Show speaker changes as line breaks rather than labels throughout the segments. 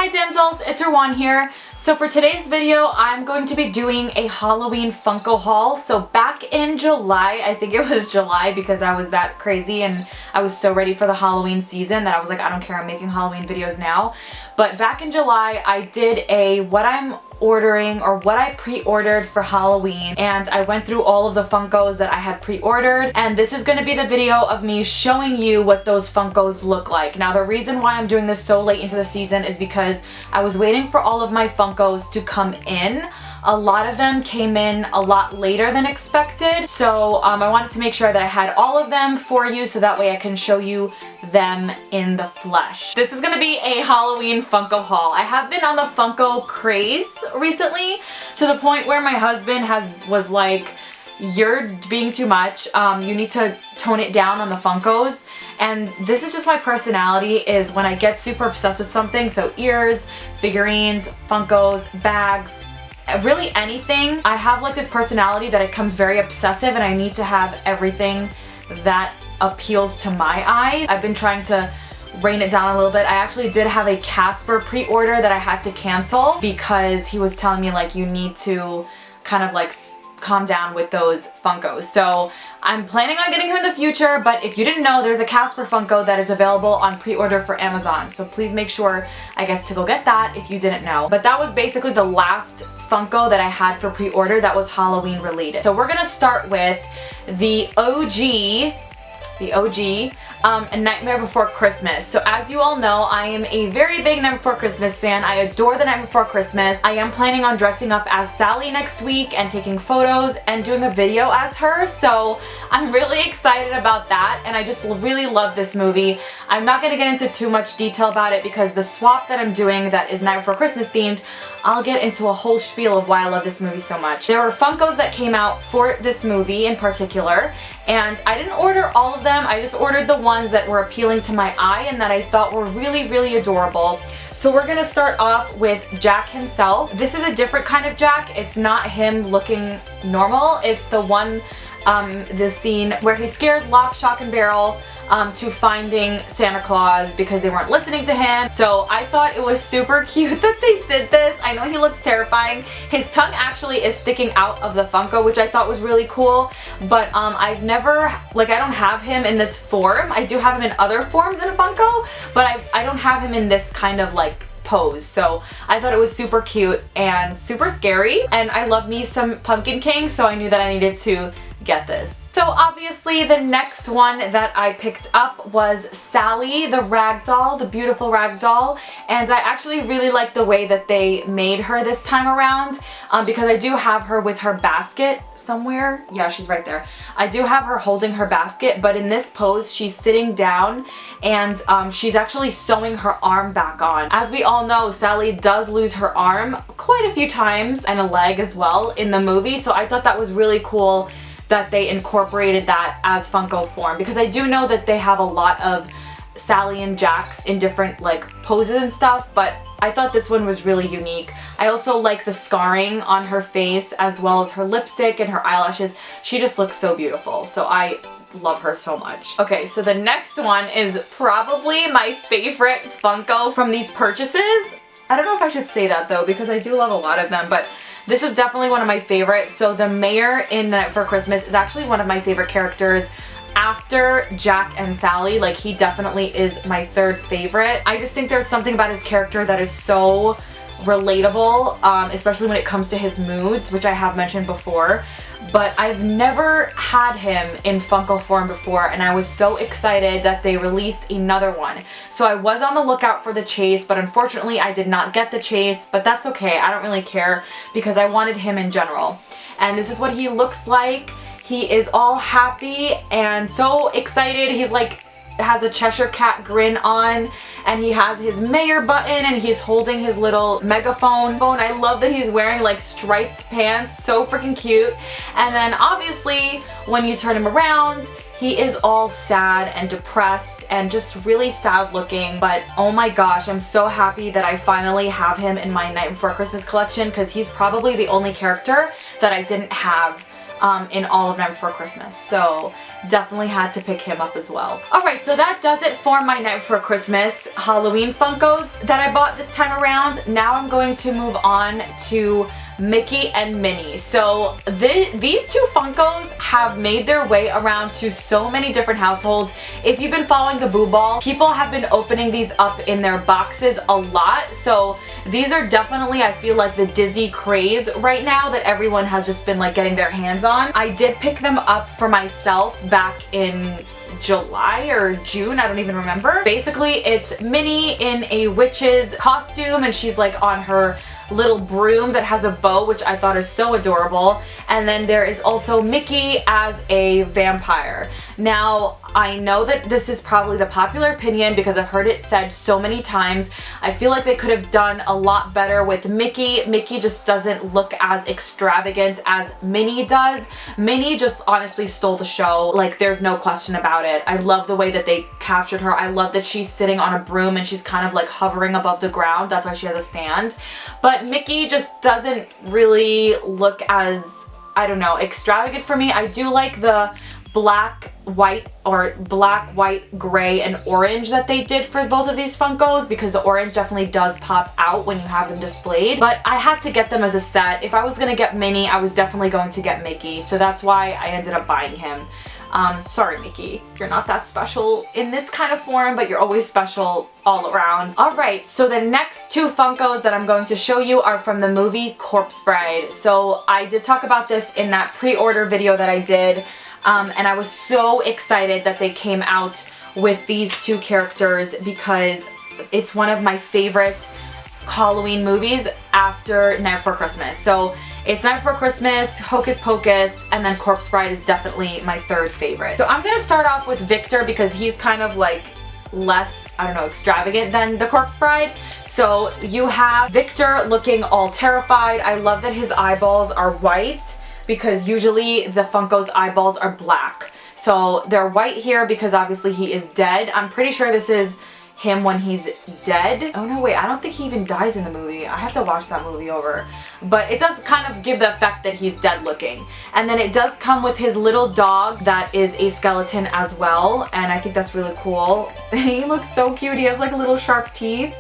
Hi damsels, it's Erwan here. So for today's video, I'm going to be doing a Halloween Funko haul. So back in July, I think it was July because I was that crazy and I was so ready for the Halloween season that I was like, I don't care, I'm making Halloween videos now. But back in July, I did a what I'm ordering or what I pre-ordered for Halloween, and I went through all of the Funkos that I had pre-ordered, and this is going to be the video of me showing you what those Funkos look like. Now the reason why I'm doing this so late into the season is because I was waiting for all of my Funkos to come in. A lot of them came in a lot later than expected, so I wanted to make sure that I had all of them for you so that way I can show you them in the flesh. This is going to be a Halloween Funko haul. I have been on the Funko craze recently to the point where my husband was like, you're being too much, you need to tone it down on the Funkos. And this is just my personality, is when I get super obsessed with something, so ears, figurines, Funkos, bags, really anything, I have like this personality that it becomes very obsessive and I need to have everything that appeals to my eye. I've been trying to rein it down a little bit. I actually did have a Casper pre-order that I had to cancel because he was telling me like you need to kind of like calm down with those Funkos. So I'm planning on getting him in the future, but if you didn't know, there's a Casper Funko that is available on pre-order for Amazon. So please make sure, I guess, to go get that if you didn't know. But that was basically the last Funko that I had for pre-order that was Halloween related. So we're gonna start with the OG, A Nightmare Before Christmas. So as you all know, I am a very big Night Before Christmas fan. I adore The Night Before Christmas. I am planning on dressing up as Sally next week and taking photos and doing a video as her. So I'm really excited about that, and I just really love this movie. I'm not going to get into too much detail about it because the swap that I'm doing that is Night Before Christmas themed, I'll get into a whole spiel of why I love this movie so much. There were Funkos that came out for this movie in particular, and I didn't order all of them. I just ordered the ones that were appealing to my eye and that I thought were really, really adorable. So we're gonna start off with Jack himself. This is a different kind of Jack. It's not him looking normal. It's the one, the scene where he scares Lock, Shock, and Barrel to finding Santa Claus because they weren't listening to him. So I thought it was super cute that they did this. I know he looks terrifying. His tongue actually is sticking out of the Funko, which I thought was really cool, but I've never, like, I don't have him in this form. I do have him in other forms in a Funko, but I don't have him in this kind of like pose. So I thought it was super cute and super scary, and I love me some Pumpkin King, so I knew that I needed to get this. So obviously the next one that I picked up was Sally, the rag doll, the beautiful rag doll, and I actually really like the way that they made her this time around because I do have her with her basket somewhere. Yeah, she's right there. I do have her holding her basket, but in this pose she's sitting down and she's actually sewing her arm back on. As we all know, Sally does lose her arm quite a few times, and a leg as well, in the movie, so I thought that was really cool that they incorporated that as Funko form, because I do know that they have a lot of Sally and Jacks in different like poses and stuff, but I thought this one was really unique. I also like the scarring on her face as well as her lipstick and her eyelashes. She just looks so beautiful, so I love her so much. Okay, so the next one is probably my favorite Funko from these purchases. I don't know if I should say that though, because I do love a lot of them, but this is definitely one of my favorites. So the mayor in Night Before Christmas is actually one of my favorite characters after Jack and Sally. Like, he definitely is my third favorite. I just think there's something about his character that is so relatable, especially when it comes to his moods, which I have mentioned before. But I've never had him in Funko form before, and I was so excited that they released another one. So I was on the lookout for the chase, but unfortunately I did not get the chase, but that's okay. I don't really care because I wanted him in general. And this is what he looks like. He is all happy and so excited. He's like, has a Cheshire Cat grin on, and he has his mayor button and he's holding his little megaphone. I love that he's wearing like striped pants, so freaking cute. And then obviously when you turn him around, he is all sad and depressed and just really sad looking. But oh my gosh, I'm so happy that I finally have him in my Night Before Christmas collection, because he's probably the only character that I didn't have in all of Night Before Christmas. So definitely had to pick him up as well. Alright, so that does it for my Night Before Christmas Halloween Funkos that I bought this time around. Now I'm going to move on to Mickey and Minnie. So these two Funkos have made their way around to so many different households. If you've been following the Boo Ball, people have been opening these up in their boxes a lot. So these are definitely, I feel like, the Disney craze right now that everyone has just been like getting their hands on. I did pick them up for myself back in July or June, I don't even remember. Basically, it's Minnie in a witch's costume and she's like on her little broom that has a bow, which I thought is so adorable. And then there is also Mickey as a vampire. Now, I know that this is probably the popular opinion because I've heard it said so many times. I feel like they could have done a lot better with Mickey. Mickey just doesn't look as extravagant as Minnie does. Minnie just honestly stole the show. Like, there's no question about it. I love the way that they captured her. I love that she's sitting on a broom and she's kind of like hovering above the ground. That's why she has a stand. But Mickey just doesn't really look as, I don't know, extravagant for me. I do like the black, white, gray, and orange that they did for both of these Funkos because the orange definitely does pop out when you have them displayed. But I had to get them as a set. If I was gonna get Minnie, I was definitely going to get Mickey. So that's why I ended up buying him. Sorry, Mickey, you're not that special in this kind of form, but you're always special all around. Alright, so the next two Funkos that I'm going to show you are from the movie Corpse Bride. So I did talk about this in that pre-order video that I did, and I was so excited that they came out with these two characters because it's one of my favorite Halloween movies after Night Before Christmas. So it's Night Before Christmas, Hocus Pocus, and then Corpse Bride is definitely my third favorite. So I'm gonna start off with Victor because he's kind of like less, I don't know, extravagant than the Corpse Bride. So you have Victor looking all terrified. I love that his eyeballs are white because usually the Funko's eyeballs are black. So they're white here because obviously he is dead. I'm pretty sure this is him when he's dead. Oh no, wait, I don't think he even dies in the movie. I have to watch that movie over. But it does kind of give the effect that he's dead looking. And then it does come with his little dog that is a skeleton as well. And I think that's really cool. He looks so cute. He has like little sharp teeth.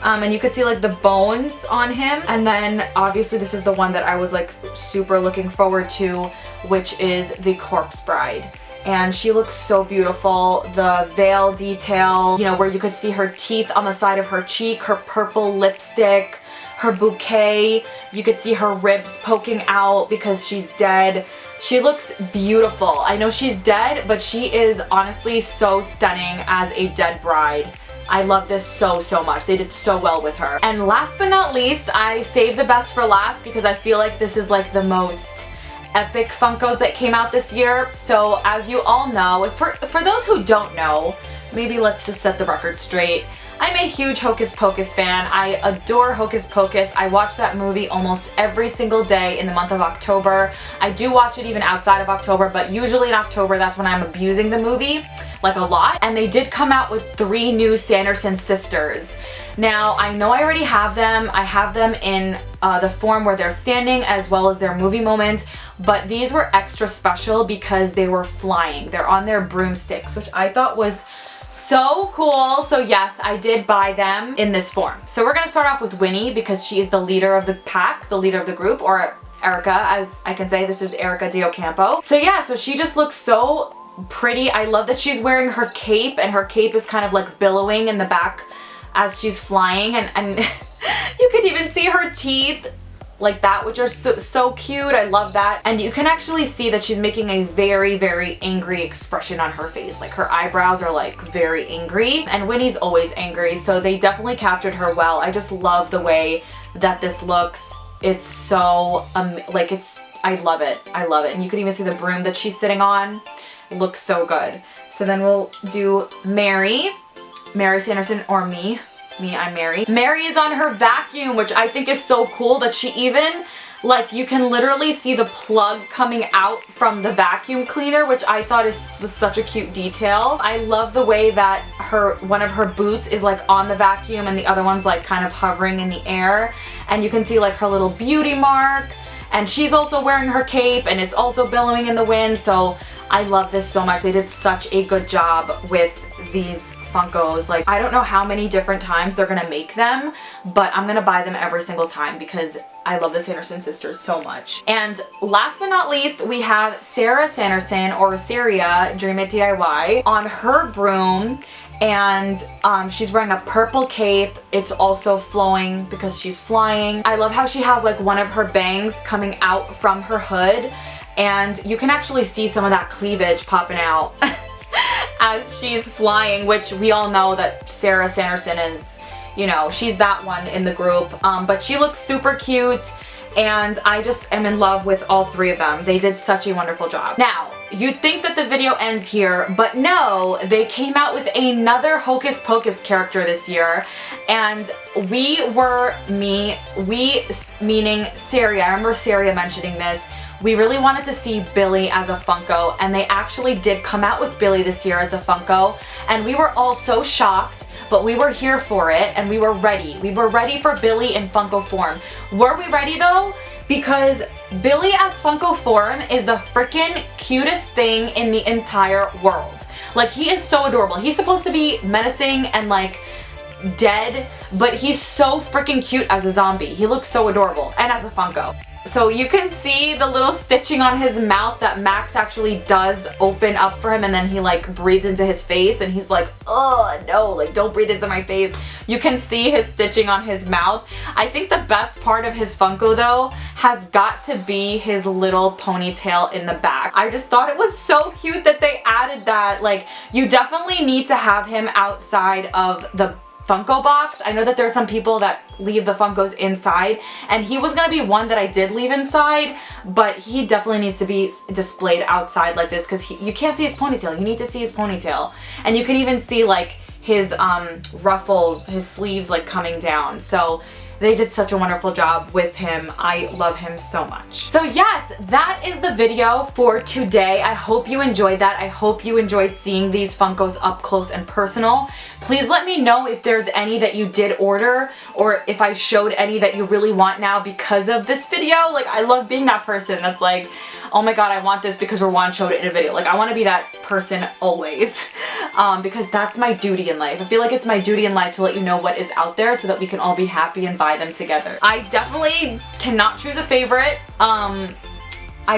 And you could see like the bones on him. And then obviously this is the one that I was like super looking forward to, which is the Corpse Bride. And she looks so beautiful. The veil detail, you know, where you could see her teeth on the side of her cheek, her purple lipstick, her bouquet. You could see her ribs poking out because she's dead. She looks beautiful. I know she's dead, but she is honestly so stunning as a dead bride. I love this so much. They did so well with her. And last but not least, I saved the best for last because I feel like this is like the most epic Funkos that came out this year. So as you all know, for those who don't know, maybe let's just set the record straight. I'm a huge Hocus Pocus fan. I adore Hocus Pocus. I watch that movie almost every single day in the month of October. I do watch it even outside of October, but usually in October that's when I'm abusing the movie, like a lot. And they did come out with 3 new Sanderson sisters. Now, I know I already have them. I have them in the form where they're standing as well as their movie moment, but these were extra special because they were flying. They're on their broomsticks, which I thought was so cool. So yes, I did buy them in this form. So we're gonna start off with Winnie because she is the leader of the pack, the leader of the group, or Erica, as I can say. This is Erica Diocampo. So yeah, so she just looks so pretty. I love that she's wearing her cape, and her cape is kind of like billowing in the back as she's flying, and you can even see her teeth like that, which are so cute. I love that. And you can actually see that she's making a very angry expression on her face. Like her eyebrows are like very angry, and Winnie's always angry, so they definitely captured her well. I just love the way that this looks. It's so like I love it. I love it. And you can even see the broom that she's sitting on. It looks so good. So then we'll do Mary Sanderson, or me, I'm Mary. Mary is on her vacuum, which I think is so cool that she even, like, you can literally see the plug coming out from the vacuum cleaner, which I thought was such a cute detail. I love the way that one of her boots is like on the vacuum and the other one's like kind of hovering in the air. And you can see like her little beauty mark. and she's also wearing her cape and it's also billowing in the wind. So I love this so much. They did such a good job with these Funkos. Like, I don't know how many different times they're gonna make them, but I'm gonna buy them every single time because I love the Sanderson sisters so much. And last but not least, we have Sarah Sanderson, or Saria, Dream It DIY, on her broom. And she's wearing a purple cape. It's also flowing because she's flying. I love how she has like one of her bangs coming out from her hood, and you can actually see some of that cleavage popping out as she's flying, which we all know that Sarah Sanderson is, you know, she's that one in the group. But she looks super cute, and I just am in love with all three of them. They did such a wonderful job. Now, you'd think that the video ends here, but no, they came out with another Hocus Pocus character this year, and we meaning Saria, I remember Saria mentioning this, we really wanted to see Billy as a Funko, and they actually did come out with Billy this year as a Funko, and we were all so shocked, but we were here for it, and we were ready. We were ready for Billy in Funko form. Were we ready though? Because Billy as Funko form is the freaking cutest thing in the entire world. Like, he is so adorable. He's supposed to be menacing and like dead, but he's so freaking cute as a zombie. He looks so adorable, and as a Funko. So you can see the little stitching on his mouth that Max actually does open up for him, and then he like breathes into his face, and he's like, oh no, like don't breathe into my face. You can see his stitching on his mouth. I think the best part of his Funko though has got to be his little ponytail in the back. I just thought it was so cute that they added that. Like, you definitely need to have him outside of the Funko box. I know that there are some people that leave the Funkos inside, and he was gonna be one that I did leave inside, but he definitely needs to be displayed outside like this, because you can't see his ponytail. You need to see his ponytail, and you can even see like his ruffles, his sleeves like coming down. So they did such a wonderful job with him. I love him so much. So yes, that is the video for today. I hope you enjoyed that. I hope you enjoyed seeing these Funkos up close and personal. Please let me know if there's any that you did order, or if I showed any that you really want now because of this video. Like, I love being that person that's like, oh my god, I want this because Rowan showed it in a video. Like, I want to be that person always, because that's my duty in life. I feel like it's my duty in life to let you know what is out there so that we can all be happy and buy them together. I definitely cannot choose a favorite. I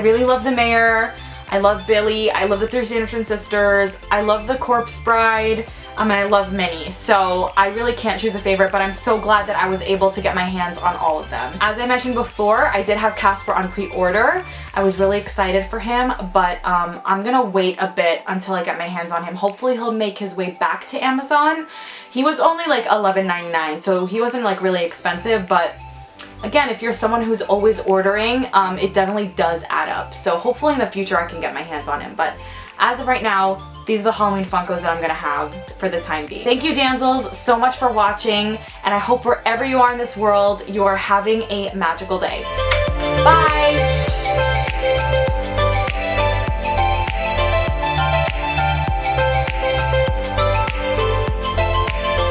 really love the mayor. I love Billy. I love the three Sanderson sisters. I love the Corpse Bride. And I love Minnie. So I really can't choose a favorite, but I'm so glad that I was able to get my hands on all of them. As I mentioned before, I did have Casper on pre-order. I was really excited for him, but I'm gonna wait a bit until I get my hands on him. Hopefully he'll make his way back to Amazon. He was only like $11.99, so he wasn't like really expensive, but again, if you're someone who's always ordering, it definitely does add up. So hopefully in the future I can get my hands on him, but as of right now, these are the Halloween Funkos that I'm gonna have for the time being. Thank you, damsels, so much for watching, and I hope wherever you are in this world, you are having a magical day.